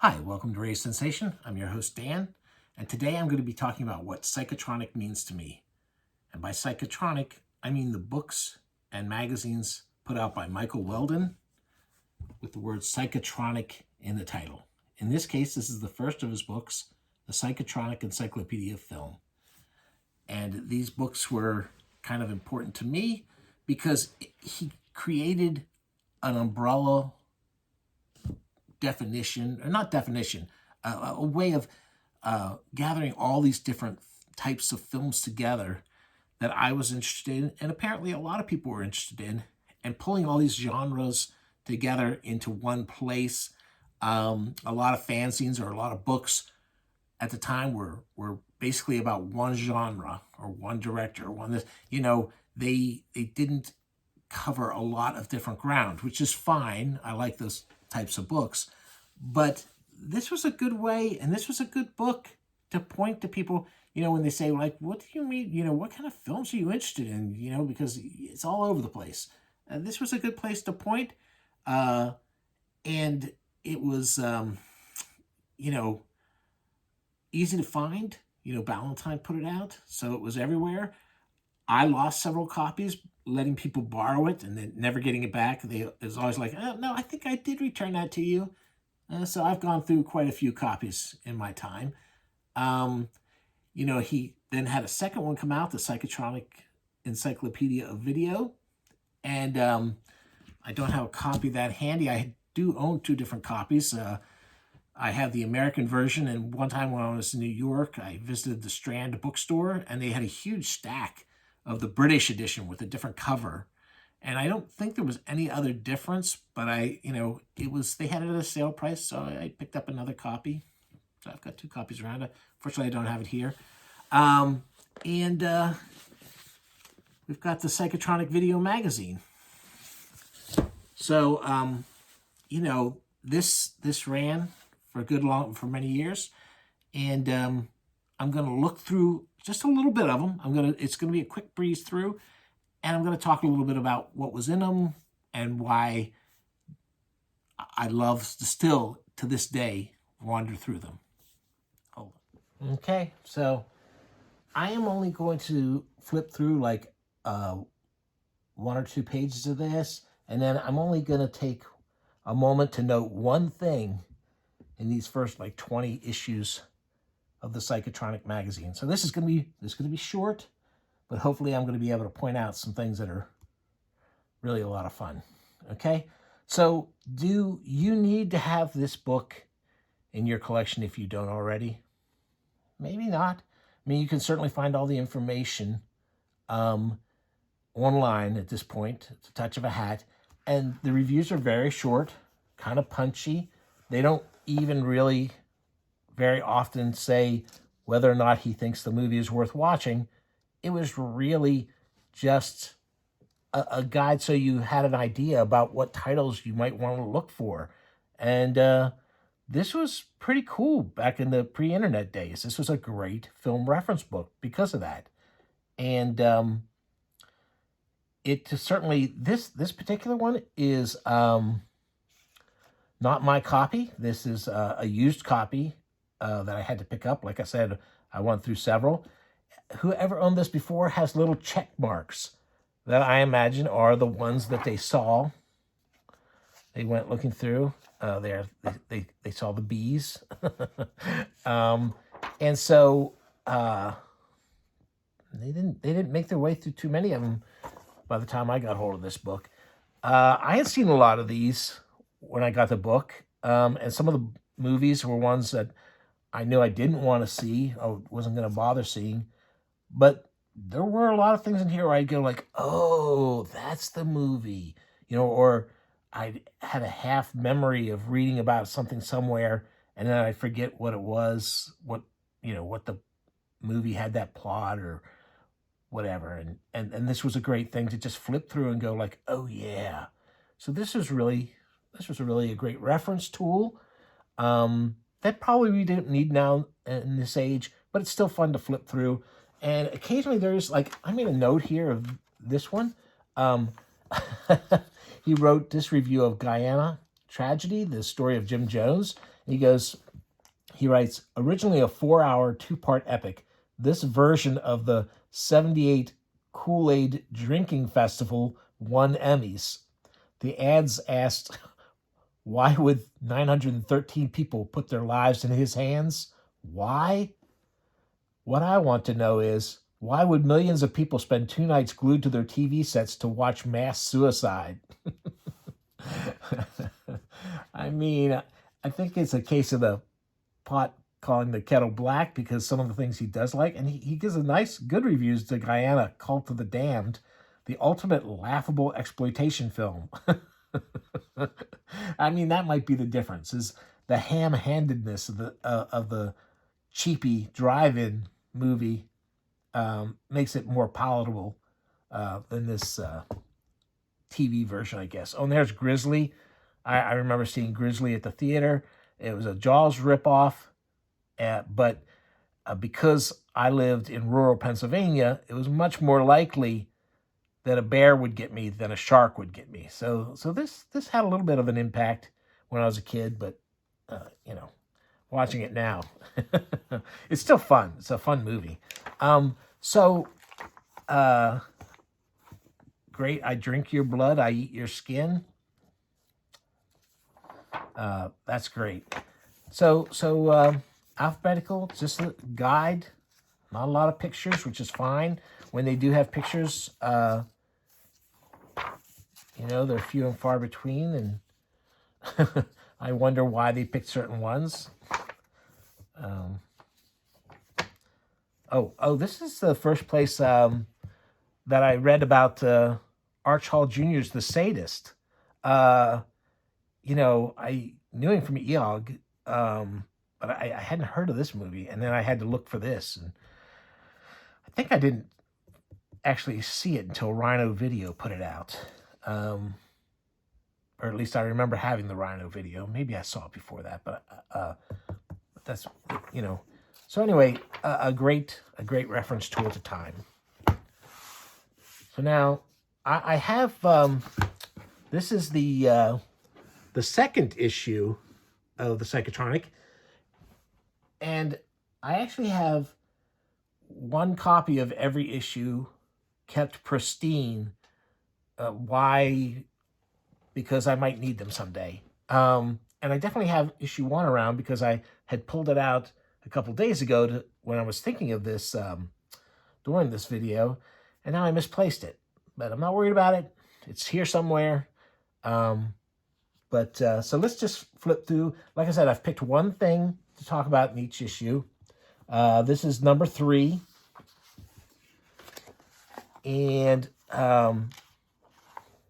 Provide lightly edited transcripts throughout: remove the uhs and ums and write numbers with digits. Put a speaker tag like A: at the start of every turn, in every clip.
A: Hi, welcome to Raised Sensation. I'm your host, Dan, and today I'm going to be talking about what psychotronic means to me. And by psychotronic, I mean the books and magazines put out by Michael Weldon with the word psychotronic in the title. In this case, this is the first of his books, the Psychotronic Encyclopedia of Film. And these books were kind of important to me because he created an umbrella definition, or not definition, a way of gathering all these different types of films together that I was interested in, and apparently a lot of people were interested in, and pulling all these genres together into one place. A lot of fanzines or a lot of books at the time were basically about one genre or one director or one this. They didn't cover a lot of different ground, which is fine. I like those types of books, but this was a good way, and this was a good book to point to people, when they say, like, what do you mean, what kind of films are you interested in, because it's all over the place. This was a good place to point, and it was, easy to find. Ballantine put it out, so it was everywhere. I lost several copies, letting people borrow it and then never getting it back. It was always like, oh, no, I think I did return that to you. So I've gone through quite a few copies in my time. He then had a second one come out, the Psychotronic Encyclopedia of Video. And I don't have a copy of that handy. I do own two different copies. I have the American version, and one time when I was in New York, I visited the Strand bookstore, and they had a huge stack of the British edition with a different cover. And I don't think there was any other difference, but they had it at a sale price, so I picked up another copy. So I've got two copies around it. Fortunately, I don't have it here. And we've got the Psychotronic Video Magazine. So, this ran for many years, and I'm going to look through just a little bit of them. It's going to be a quick breeze through, and I'm going to talk a little bit about what was in them and why I love to still, to this day, wander through them. Okay, so I am only going to flip through like one or two pages of this, and then I'm only going to take a moment to note one thing in these first 20 issues of the Psychotronic magazine. So this is going to be short, but hopefully I'm going to be able to point out some things that are really a lot of fun. Okay? So do you need to have this book in your collection if you don't already? Maybe not. I mean, you can certainly find all the information online at this point. It's a touch of a hat. And the reviews are very short, kind of punchy. They don't even really very often say whether or not he thinks the movie is worth watching. It was really just a guide so you had an idea about what titles you might want to look for. And this was pretty cool back in the pre-internet days. This was a great film reference book because of that. And it certainly, this particular one is not my copy. This is a used copy that I had to pick up. Like I said, I went through several. Whoever owned this before has little check marks that I imagine are the ones that they saw. They went looking through. They saw the bees. And so they didn't make their way through too many of them by the time I got hold of this book. I had seen a lot of these when I got the book, and some of the movies were ones that I knew I didn't want to see. I wasn't going to bother seeing, but there were a lot of things in here where I'd go like, oh, that's the movie, or I had a half memory of reading about something somewhere, and then I forget what it was, what the movie had, that plot or whatever. And this was a great thing to just flip through and go like, oh yeah. So this was really a great reference tool that probably we don't need now in this age, but it's still fun to flip through. And occasionally there's I made a note here of this one. He wrote this review of Guyana, tragedy, the story of Jim Jones. He writes, originally a 4-hour, 2-part epic, this version of the 78 Kool-Aid Drinking Festival won Emmys. The ads asked, why would 913 people put their lives in his hands? Why? What I want to know is, why would millions of people spend 2 nights glued to their TV sets to watch mass suicide? I mean, I think it's a case of the pot calling the kettle black, because some of the things he does like, and he gives a nice, good reviews to Guyana Cult of the Damned, the ultimate laughable exploitation film. I mean, that might be the difference, is the ham-handedness of the cheapy drive-in movie makes it more palatable than this TV version, I guess. Oh, and there's Grizzly. I remember seeing Grizzly at the theater. It was a Jaws ripoff, but because I lived in rural Pennsylvania, it was much more likely that a bear would get me than a shark would get me. So this had a little bit of an impact when I was a kid, but watching it now, it's still fun. It's a fun movie. Great. I drink your blood. I eat your skin. That's great. So alphabetical, just a guide. Not a lot of pictures, which is fine. When they do have pictures, they're few and far between, and I wonder why they picked certain ones. This is the first place that I read about Arch Hall Jr.'s The Sadist. I knew him from Eog, but I hadn't heard of this movie, and then I had to look for this, and I think I didn't actually see it until Rhino Video put it out. Or at least I remember having the Rhino Video. Maybe I saw it before that, but that's, So anyway, a great reference tool at the time. So now I have, this is the second issue of the Psychotronic, and I actually have one copy of every issue kept pristine. Why? Because I might need them someday. And I definitely have issue 1 around because I had pulled it out a couple days ago when I was thinking of this during this video, and now I misplaced it. But I'm not worried about it. It's here somewhere. So let's just flip through. Like I said, I've picked one thing to talk about in each issue. This is number 3. And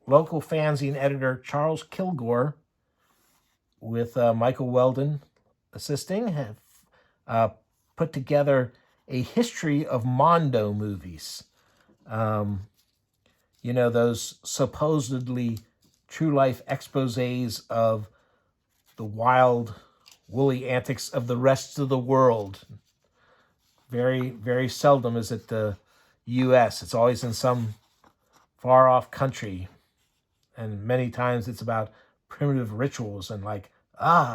A: local fanzine editor Charles Kilgore, with Michael Weldon assisting, have put together a history of Mondo movies. Those supposedly true-life exposés of the wild, woolly antics of the rest of the world. Very, very seldom is it the U.S. It's always in some far-off country. And many times it's about primitive rituals and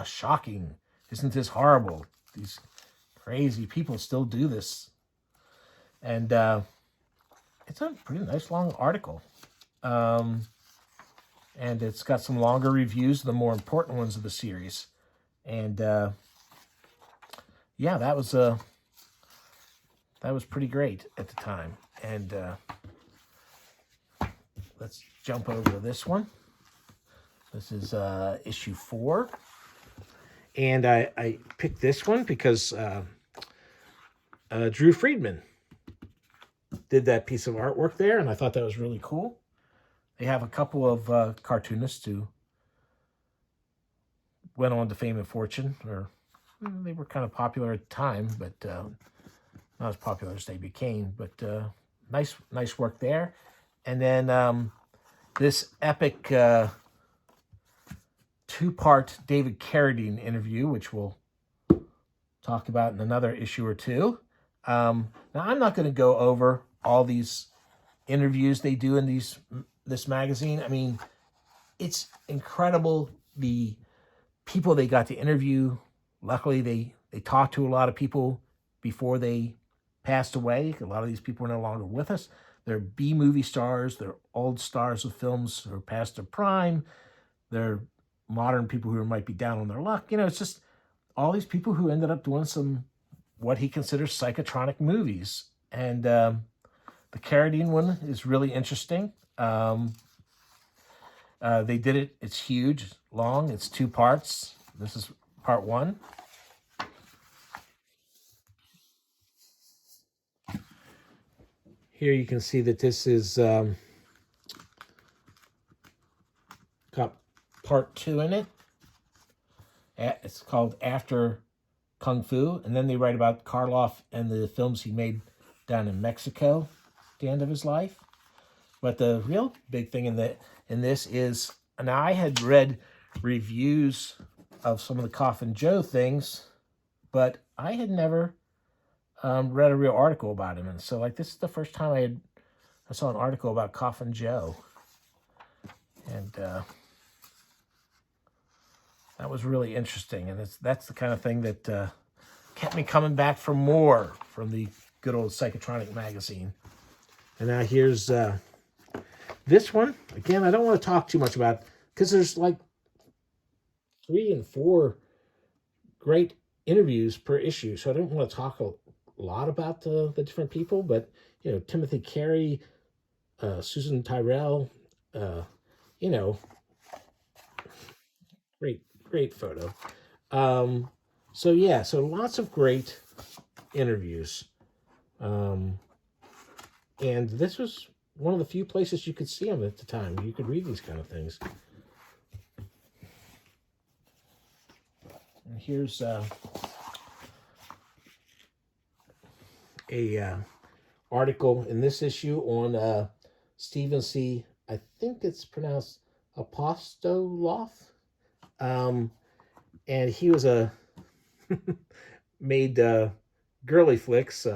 A: shocking. Isn't this horrible? These crazy people still do this. And it's a pretty nice long article. And it's got some longer reviews, the more important ones of the series. And that was pretty great at the time. And let's jump over to this one. This is issue 4. And I picked this one because Drew Friedman did that piece of artwork there, and I thought that was really cool. They have a couple of cartoonists who went on to fame and fortune, or they were kind of popular at the time, but not as popular as they became. But nice work there. And then this epic 2-part David Carradine interview, which we'll talk about in another issue or two. Now, I'm not going to go over all these interviews they do in this magazine. I mean, it's incredible the people they got to interview, luckily they talked to a lot of people before they passed away. A lot of these people are no longer with us. They're B-movie stars. They're old stars of films who are past their prime. They're modern people who might be down on their luck. It's just all these people who ended up doing some, what he considers psychotronic movies. And the Carradine one is really interesting. They did it. It's huge, long. It's 2 parts. This is part 1. Here you can see that this is got part 2 in it. It's called After Kung Fu. And then they write about Karloff and the films he made down in Mexico at the end of his life. But the real big thing in this is, now I had read reviews of some of the Coffin Joe things, but I had never read a real article about him. And so, like, this is the first time I saw an article about Coffin Joe. And that was really interesting. And that's the kind of thing that kept me coming back for more from the good old Psychotronic magazine. And now here's this one. Again, I don't want to talk too much about, because there's like 3 and 4 great interviews per issue. So I don't want to talk a lot about the different people, but Timothy Carey, Susan Tyrrell, great photo. So yeah, so lots of great interviews. And this was one of the few places you could see them at the time. You could read these kind of things. And here's a article in this issue on Stephen C. I think it's pronounced Apostoloff. And he was made girly flicks.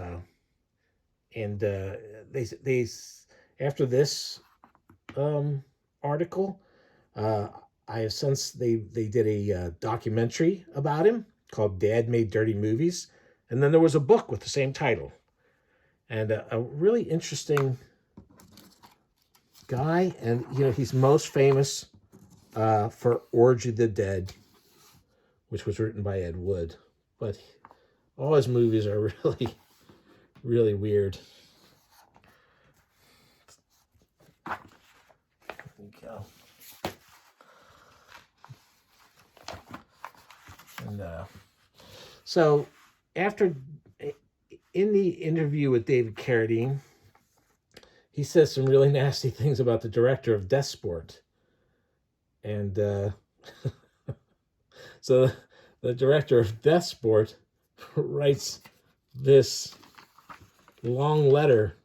A: And they after this article, I have since they did a documentary about him called Dad Made Dirty Movies, and then there was a book with the same title, and a really interesting guy. And he's most famous for Orgy of the Dead, which was written by Ed Wood, but all his movies are really weird. There we go. And so after, in the interview with David Carradine, he says some really nasty things about the director of Death Sport. And so the director of Death Sport writes this long letter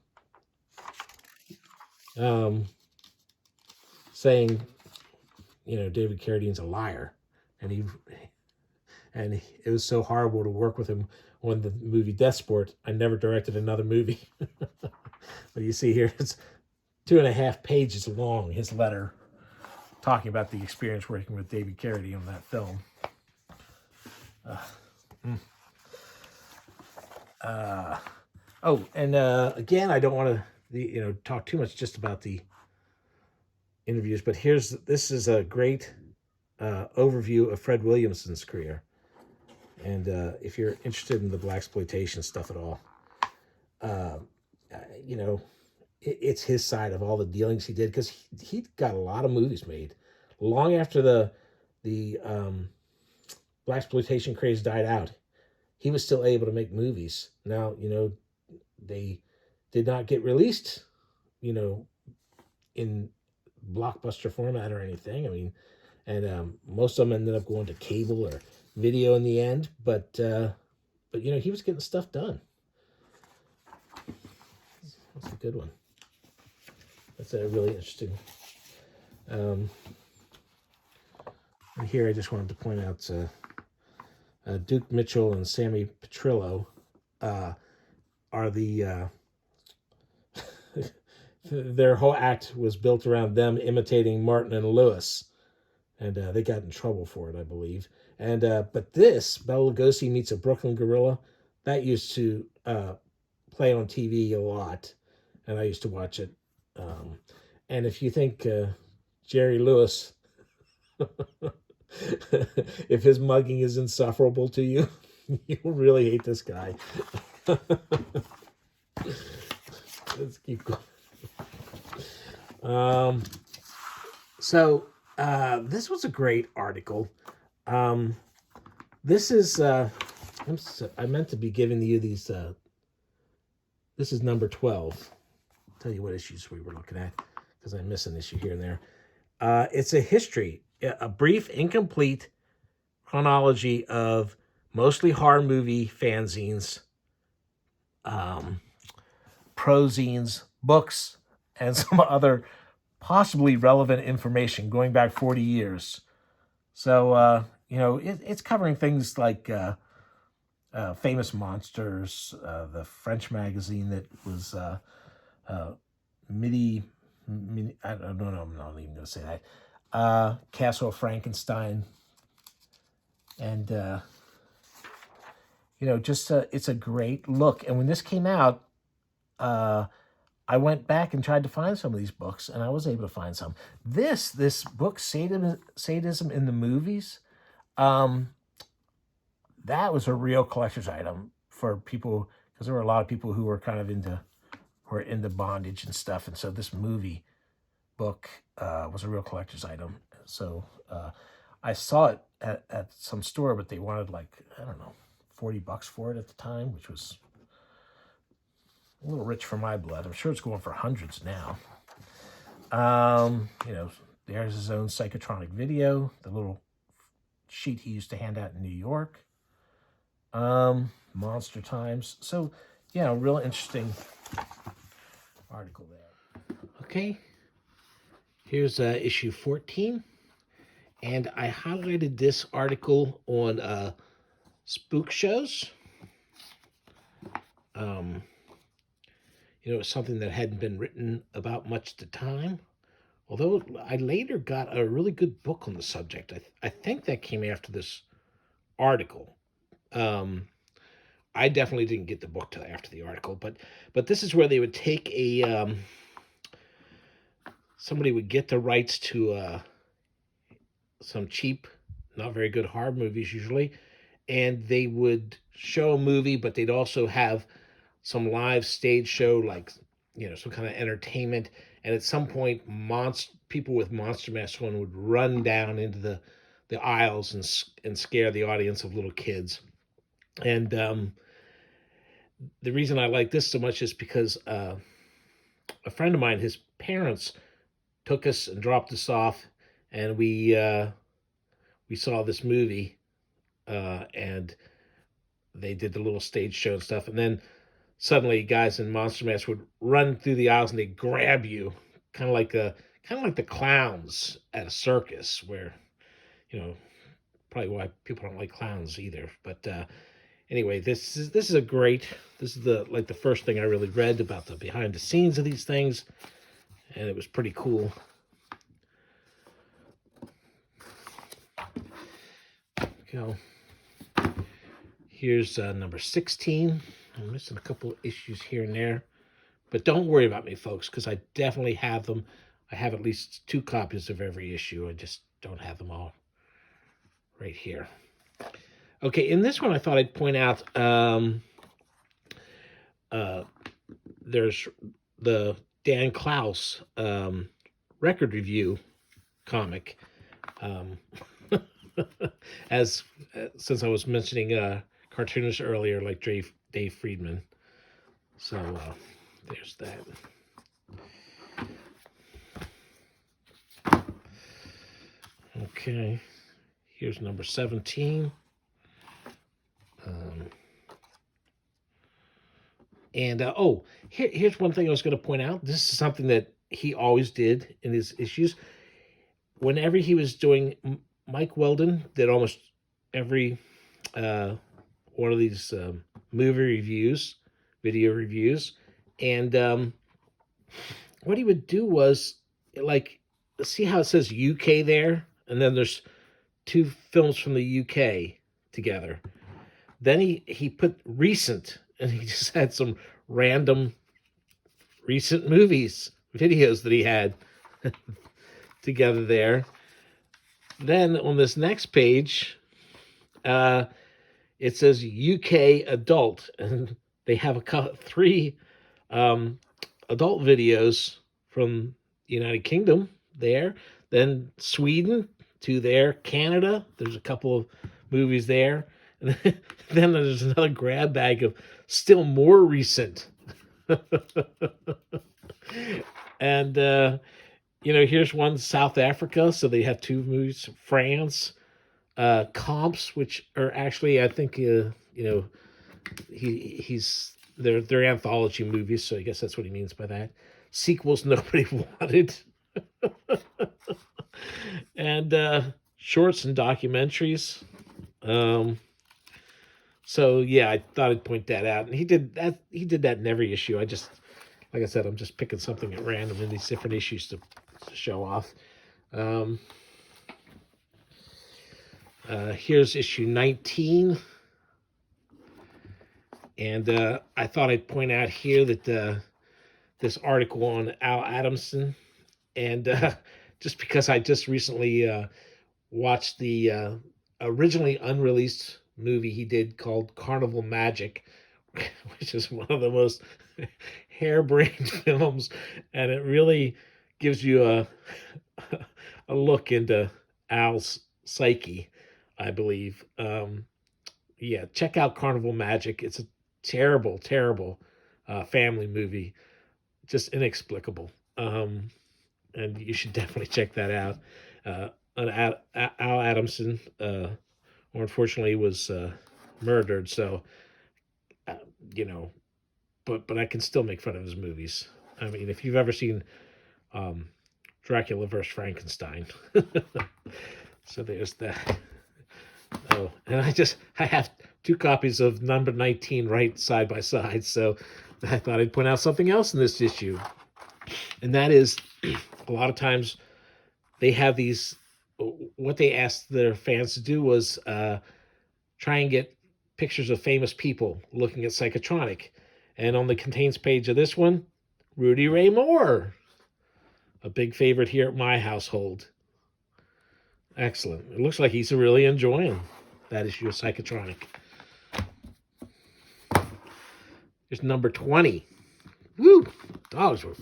A: saying, David Carradine's a liar, and it was so horrible to work with him on the movie Death Sport. I never directed another movie. But you see here, it's 2.5 pages long, his letter talking about the experience working with David Carradine on that film. Again, I don't want to talk too much just about the interviews, but this is a great overview of Fred Williamson's career. And if you're interested in the blaxploitation stuff at all, it's his side of all the dealings he did, because he got a lot of movies made long after the blaxploitation craze died out. He was still able to make movies. Now, they did not get released, in blockbuster format or anything. I mean, and most of them ended up going to cable or video in the end. But he was getting stuff done. That's a good one. That's a really interesting. And here I just wanted to point out Duke Mitchell and Sammy Petrillo are the their whole act was built around them imitating Martin and Lewis, and they got in trouble for it, I believe. And but this Bela Lugosi Meets a Brooklyn Gorilla, that used to play on TV a lot, and I used to watch it. And if you think Jerry Lewis, if his mugging is insufferable to you, you'll really hate this guy. Let's keep going. So this was a great article. This is I meant to be giving you these. This is number 12. I'll tell you what issues we were looking at, because I miss an issue here and there. It's a history, a brief, incomplete chronology of mostly horror movie fanzines, prozines, books, and some other possibly relevant information going back 40 years. So, it's covering things like Famous Monsters, the French magazine that was I don't know, I'm not even going to say that. Castle of Frankenstein. And, it's a great look. And when this came out, I went back and tried to find some of these books, and I was able to find some. This book, Sadism in the Movies, that was a real collector's item for people, because there were a lot of people who were kind of into bondage and stuff, and so this movie book was a real collector's item. So I saw it at some store, but they wanted $40 for it at the time, which was a little rich for my blood. I'm sure it's going for hundreds now. There's his own Psychotronic video, the little sheet he used to hand out in New York. Monster Times. So, real interesting article there. Okay, here's issue 14. And I highlighted this article on spook shows. It's something that hadn't been written about much at the time. Although I later got a really good book on the subject. I think that came after this article. I definitely didn't get the book till after the article, but this is where they would take somebody would get the rights to some cheap, not very good horror movies usually, and they would show a movie, but they'd also have some live stage show, like, some kind of entertainment. And at some point, people with monster masks on would run down into the aisles and scare the audience of little kids. And the reason I like this so much is because a friend of mine, his parents took us and dropped us off, and we saw this movie, and they did the little stage show and stuff. And then suddenly guys in monster masks would run through the aisles and they grab you, kind of like the clowns at a circus, where, probably why people don't like clowns either. But anyway, this is the first thing I really read about the behind the scenes of these things, and it was pretty cool. Here's number 16. I'm missing a couple of issues here and there, but don't worry about me, folks, because I definitely have them. I have at least 2 copies of every issue. I just don't have them all right here. Okay, in this one, I thought I'd point out there's the Dan Klaus record review comic. Since I was mentioning cartoonists earlier, like Dave Friedman. So there's that. Okay, here's number 17. Here's one thing I was going to point out. This is something that he always did in his issues. Whenever he was doing, Mike Weldon did almost every one of these movie reviews, video reviews, and what he would do was, like, see how it says UK there and then there's 2 films from the UK together. Then he put recent, and he just had some random recent videos that he had together there. Then on this next page, it says UK adult, and they have 3 adult videos from the United Kingdom there. Then Sweden, 2 there. Canada, there's a couple of movies there. And then there's another grab bag of still more recent. And, here's one, South Africa. So they have 2 movies. France, comps, which are actually, I think, they're anthology movies. So I guess that's what he means by that. Sequels nobody wanted. And shorts and documentaries. So yeah, I thought I'd point that out. And he did that in every issue. Like I said, I'm just picking something at random in these different issues to show off. Here's issue 19. And I thought I'd point out here that this article on Al Adamson, and just because I just recently watched the originally unreleased movie he did called Carnival Magic, which is one of the most harebrained films, and it really gives you a look into Al's psyche, I believe. Yeah, check out Carnival Magic. It's a terrible family movie, just inexplicable. And you should definitely check that out. Al Adamson, unfortunately, was murdered. So, but I can still make fun of his movies. I mean, if you've ever seen Dracula vs. Frankenstein, so there's that. Oh, and I have 2 copies of number 19 right side by side. So I thought I'd point out something else in this issue. And that is, a lot of times they have these, what they asked their fans to do was try and get pictures of famous people looking at Psychotronic. And on the contains page of this one, Rudy Ray Moore, a big favorite here at my household. Excellent. It looks like he's really enjoying that issue of Psychotronic. Here's number 20. Woo! Dogs were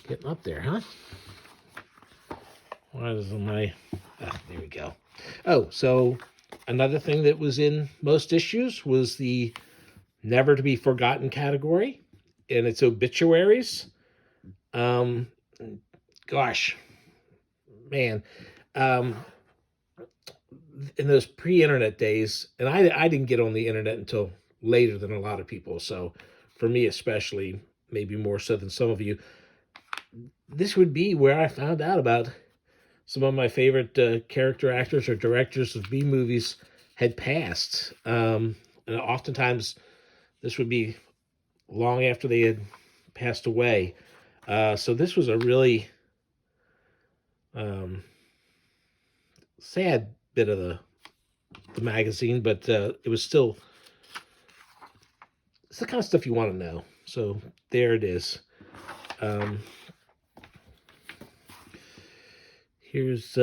A: getting up there, huh? Why doesn't my... there we go. Oh, so another thing that was in most issues was the never to be forgotten category, and it's obituaries. Gosh, man. In those pre-internet days, and I didn't get on the internet until later than a lot of people, so for me especially, maybe more so than some of you, this would be where I found out about some of my favorite character actors or directors of B movies had passed. And oftentimes this would be long after they had passed away. So this was a really sad bit of the magazine, but it was still, it's the kind of stuff you want to know. So there it is. Here's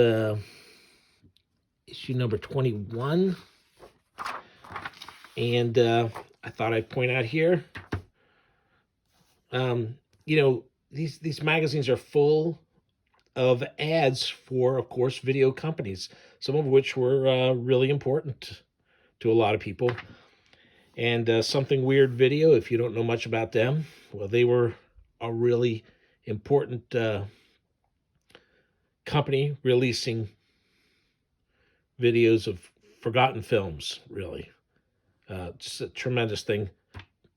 A: issue number 21. And I thought I'd point out here, these magazines are full of ads for, of course, video companies, some of which were really important to a lot of people. And Something Weird Video, if you don't know much about them, well, they were a really important company releasing videos of forgotten films, really. Just a tremendous thing.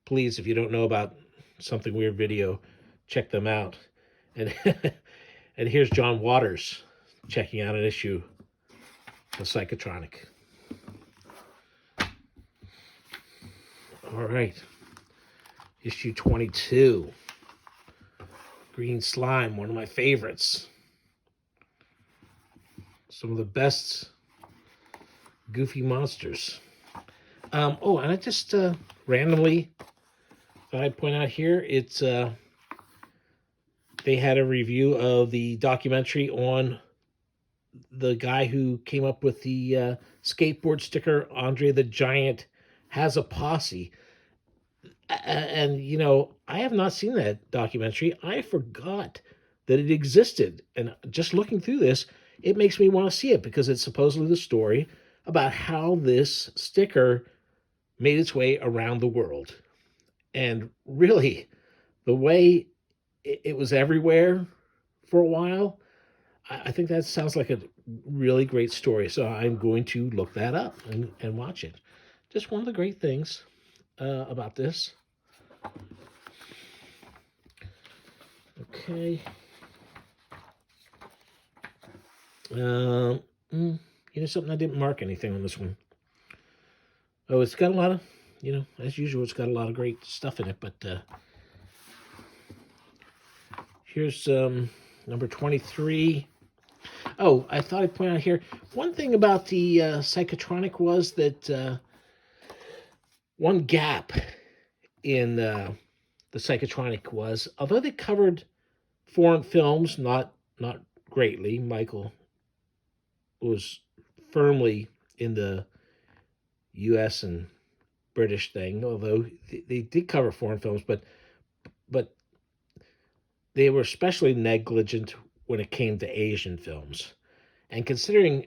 A: Please, if you don't know about Something Weird Video, check them out. And and here's John Waters checking out an issue of Psychotronic. All right. Issue 22. Green Slime, one of my favorites. Some of the best Goofy monsters. Oh, and I just randomly thought I'd point out here, it's they had a review of the documentary on the guy who came up with the skateboard sticker, Andre the Giant Has a Posse. And, you know, I have not seen that documentary. I forgot that it existed. And just looking through this, it makes me want to see it because it's supposedly the story about how this sticker made its way around the world. And really, the way it was everywhere for a while, I think that sounds like a really great story. So I'm going to look that up and watch it. Just one of the great things about this. Okay. You know something? I didn't mark anything on this one. Oh, it's got a lot of, you know, as usual, it's got a lot of great stuff in it. But here's number 23. Oh, I thought I'd point out here, one thing about the Psychotronic was that one gap in the Psychotronic was, although they covered foreign films, not greatly. Michael was firmly in the U.S. and British thing, although they did cover foreign films, but they were especially negligent when it came to Asian films. And considering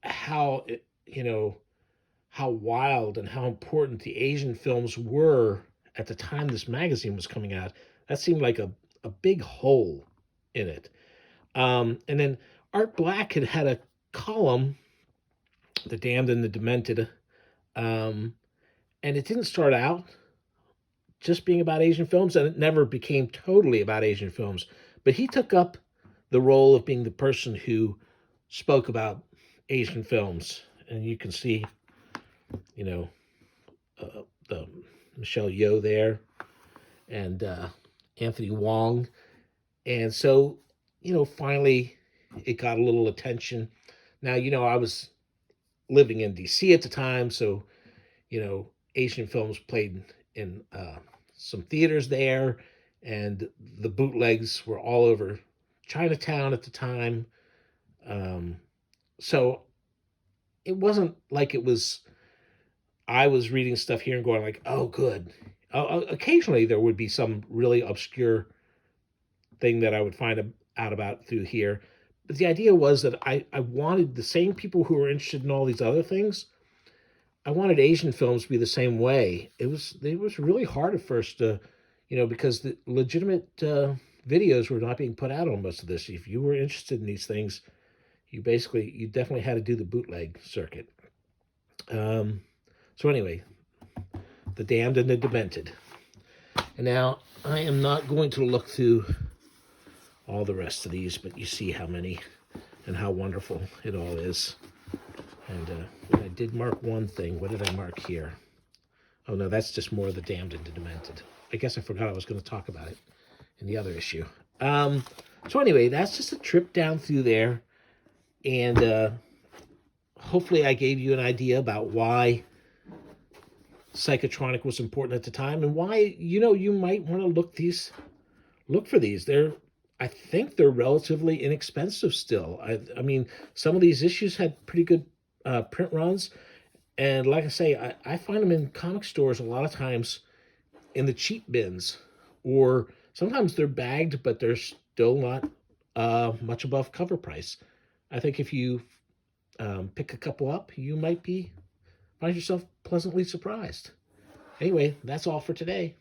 A: how, you know, how wild and how important the Asian films were at the time this magazine was coming out, that seemed like a big hole in it. And then Art Black had a column, The Damned and the Demented, and it didn't start out just being about Asian films, and it never became totally about Asian films. But he took up the role of being the person who spoke about Asian films. And you can see, you know, the Michelle Yeoh there and Anthony Wong. And so, you know, finally it got a little attention. Now, you know, I was living in DC at the time, so, you know, Asian films played in some theaters there, and the bootlegs were all over Chinatown at the time. So it wasn't like it was, I was reading stuff here and going like, oh, good. Occasionally there would be some really obscure thing that I would find out about through here. But the idea was that I wanted the same people who were interested in all these other things. I wanted Asian films to be the same way. It was really hard at first, you know, because the legitimate videos were not being put out on most of this. If you were interested in these things, you definitely had to do the bootleg circuit. So anyway, The Damned and the Demented. And now I am not going to look through all the rest of these, but you see how many and how wonderful it all is. And I did mark one thing. What did I mark here? Oh, no, that's just more of The Damned and the Demented. I guess I forgot I was going to talk about it in the other issue. So anyway, that's just a trip down through there. And hopefully I gave you an idea about why Psychotronic was important at the time and why, you know, you might want to look for these. I think they're relatively inexpensive still. I mean, some of these issues had pretty good print runs. And like I say, I find them in comic stores a lot of times in the cheap bins, or sometimes they're bagged, but they're still not much above cover price. I think if you pick a couple up, you might find yourself pleasantly surprised. Anyway, that's all for today.